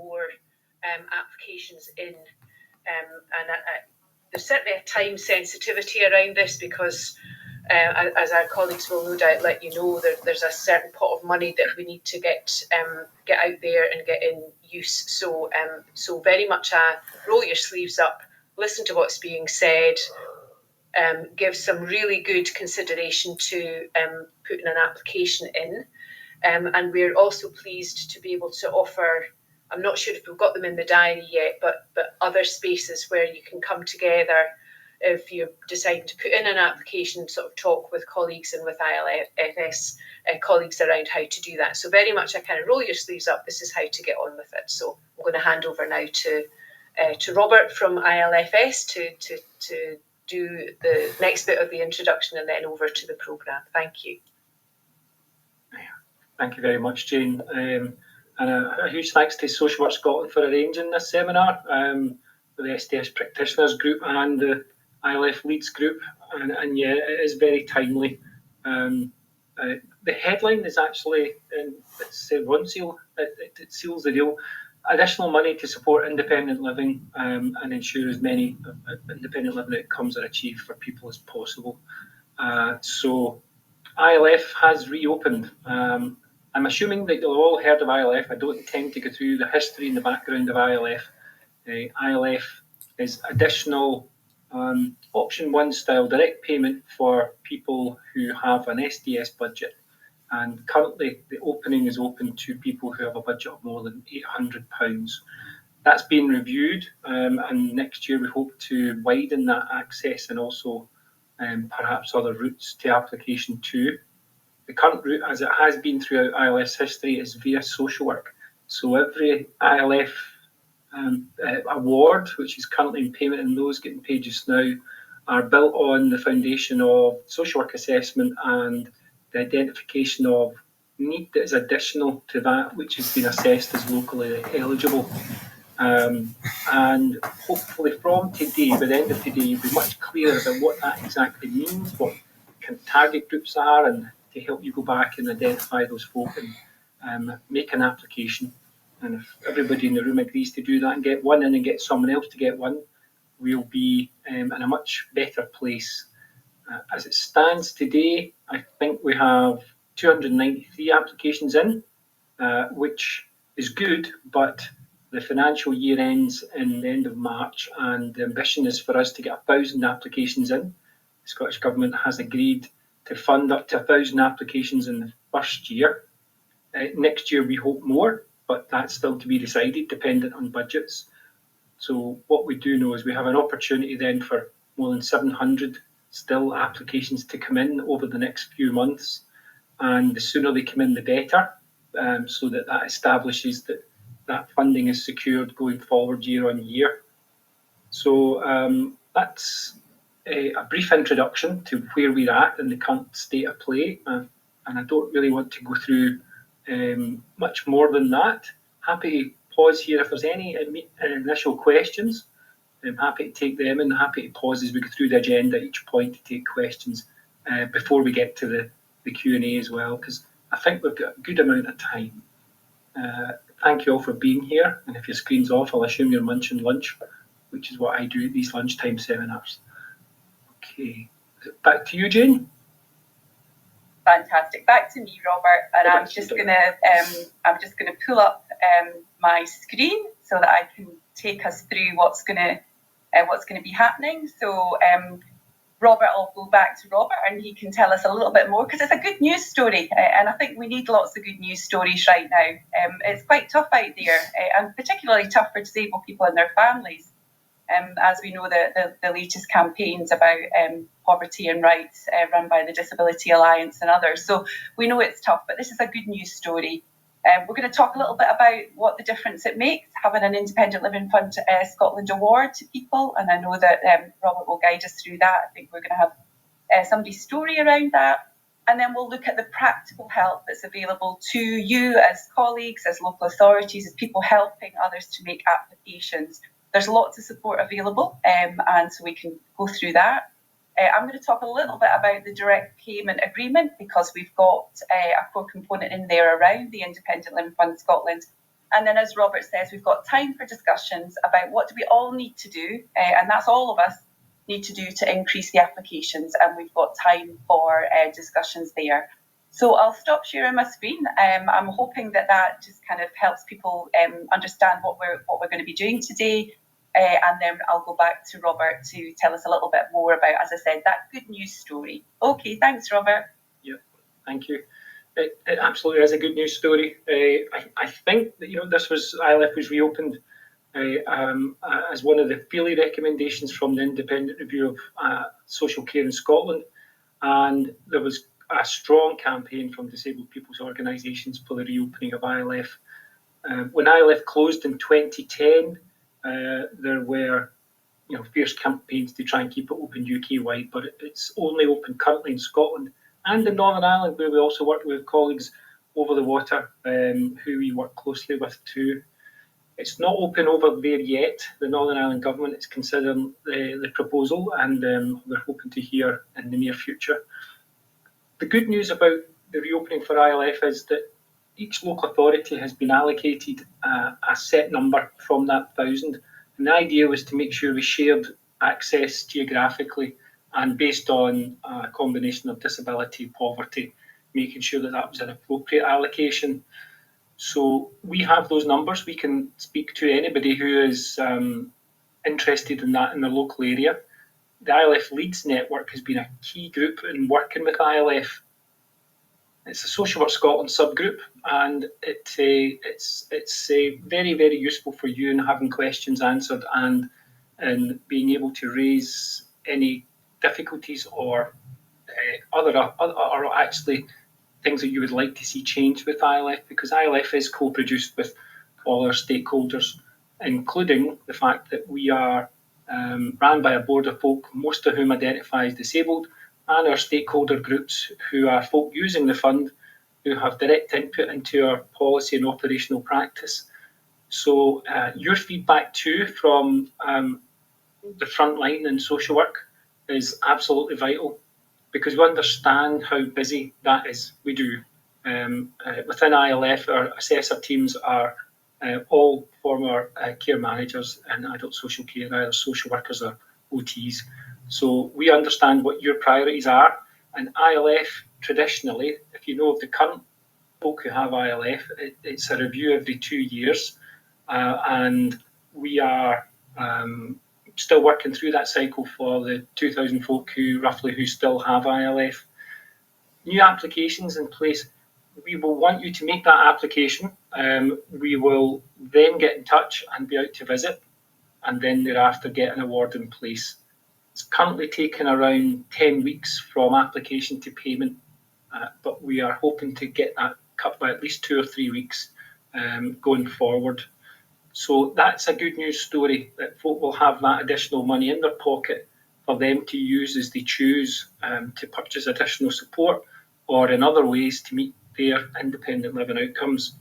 more applications in. And there's certainly a time sensitivity around this because, as our colleagues will no doubt let you know, there's a certain pot of money that we need to get out there and get in use. So very much roll your sleeves up, listen to what's being said, give some really good consideration to putting an application in. And we're also pleased to be able to offer, I'm not sure if we've got them in the diary yet, but other spaces where you can come together if you're deciding to put in an application, sort of talk with colleagues and with ILFS colleagues around how to do that. So very much a kind of roll your sleeves up, this is how to get on with it. So I'm going to hand over now to Robert from ILFS to do the next bit of the introduction and then over to the programme. Thank you. Thank you very much, Jane. And a huge thanks to Social Work Scotland for arranging this seminar with the SDS practitioners group and the ILF leads group. And yeah, it is very timely. The headline is actually, it's one seal, it seals the deal. Additional money to support independent living and ensure as many independent living outcomes are achieved for people as possible. So ILF has reopened. I'm assuming that you'll have all heard of ILF. I don't intend to go through the history and the background of ILF. ILF is additional option 1 style direct payment for people who have an SDS budget. And currently the opening is open to people who have a budget of more than £800. That's been reviewed and next year we hope to widen that access and also perhaps other routes to application too. The current route, as it has been throughout ILF's history, is via social work. So every ILF award, which is currently in payment, and those getting paid just now, are built on the foundation of social work assessment and the identification of need that is additional to that which has been assessed as locally eligible. And hopefully from today, by the end of today, you'll be much clearer about what that exactly means, what kind of target groups are, and to help you go back and identify those folk and make an application. And if everybody in the room agrees to do that and get one in and get someone else to get one, we'll be in a much better place. As it stands today, I think we have 293 applications in, which is good, but the financial year ends in the end of March, and the ambition is for us to get 1,000 applications in. The Scottish Government has agreed to fund up to 1,000 applications in the first year. Next year we hope more, but that's still to be decided, dependent on budgets. So what we do know is we have an opportunity then for more than 700 still applications to come in over the next few months, and the sooner they come in the better, so that establishes that funding is secured going forward year on year. So that's a brief introduction to where we're at in the current state of play, and I don't really want to go through much more than that. Happy to pause here if there's any initial questions. I'm happy to take them, and happy to pause as we go through the agenda at each point to take questions before we get to the Q&A as well, because I think we've got a good amount of time. Thank you all for being here, and if your screen's off, I'll assume you're munching lunch, which is what I do at these lunchtime seminars. Okay, back to you, Jane. Fantastic. Back to me, Robert, and I'm just gonna pull up my screen so that I can take us through what's gonna be happening. So Robert, I'll go back to Robert and he can tell us a little bit more, because it's a good news story, and I think we need lots of good news stories right now. It's quite tough out there, and particularly tough for disabled people and their families. As we know, the latest campaigns about poverty and rights run by the Disability Alliance and others. So we know it's tough, but this is a good news story. We're going to talk a little bit about what the difference it makes having an Independent Living Fund Scotland award to people, and I know that Robert will guide us through that. I think we're going to have somebody's story around that, and then we'll look at the practical help that's available to you as colleagues, as local authorities, as people helping others to make applications. There's lots of support available, and so we can go through that. I'm going to talk a little bit about the direct payment agreement, because we've got a core component in there around the Independent Living Fund Scotland. And then, as Robert says, we've got time for discussions about what do we all need to do, and that's all of us need to do to increase the applications, and we've got time for discussions there. So I'll stop sharing my screen. I'm hoping that just kind of helps people understand what we're going to be doing today, and then I'll go back to Robert to tell us a little bit more about, as I said, that good news story. Okay, thanks, Robert. Yeah, thank you. It absolutely is a good news story. I think that this was ILF was reopened as one of the Feely recommendations from the Independent Review of Social Care in Scotland, and there was a strong campaign from disabled people's organisations for the reopening of ILF. When ILF closed in 2010, there were fierce campaigns to try and keep it open UK-wide, but it's only open currently in Scotland and in Northern Ireland, where we also work with colleagues over the water who we work closely with too. It's not open over there yet. The Northern Ireland Government is considering the proposal, and we're hoping to hear in the near future. The good news about the reopening for ILF is that each local authority has been allocated a set number from that 1,000. And the idea was to make sure we shared access geographically and based on a combination of disability, poverty, making sure that was an appropriate allocation. So we have those numbers. We can speak to anybody who is interested in that in the local area. The ILF Leeds network has been a key group in working with ILF. It's a Social Work Scotland subgroup, and it's very, very useful for you in having questions answered and in being able to raise any difficulties or actually things that you would like to see changed with ILF, because ILF is co-produced with all our stakeholders, including the fact that we are ran by a board of folk, most of whom identify as disabled, and our stakeholder groups who are folk using the fund, who have direct input into our policy and operational practice. So your feedback too from the front line in social work is absolutely vital, because we understand how busy that is. We do. Within ILF, our assessor teams are all former care managers in adult social care, either social workers or OTs. So we understand what your priorities are. And ILF, traditionally, if you know of the current folk who have ILF, it's a review every 2 years. And we are still working through that cycle for the 2,000 folk who still have ILF. New applications in place. We will want you to make that application. We will then get in touch and be out to visit, and then thereafter get an award in place. It's currently taken around 10 weeks from application to payment, but we are hoping to get that cut by at least 2 or 3 weeks going forward. So that's a good news story, that folk will have that additional money in their pocket for them to use as they choose to purchase additional support or in other ways to meet their independent living outcomes.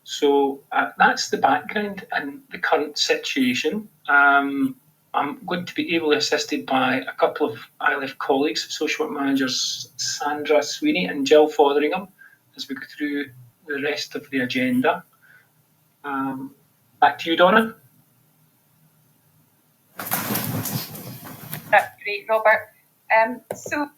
So that's the background and the current situation. I'm going to be ably assisted by a couple of ILF colleagues, social work managers Sandra Sweeney and Jill Fotheringham, as we go through the rest of the agenda. Back to you, Donna. That's great, Robert. So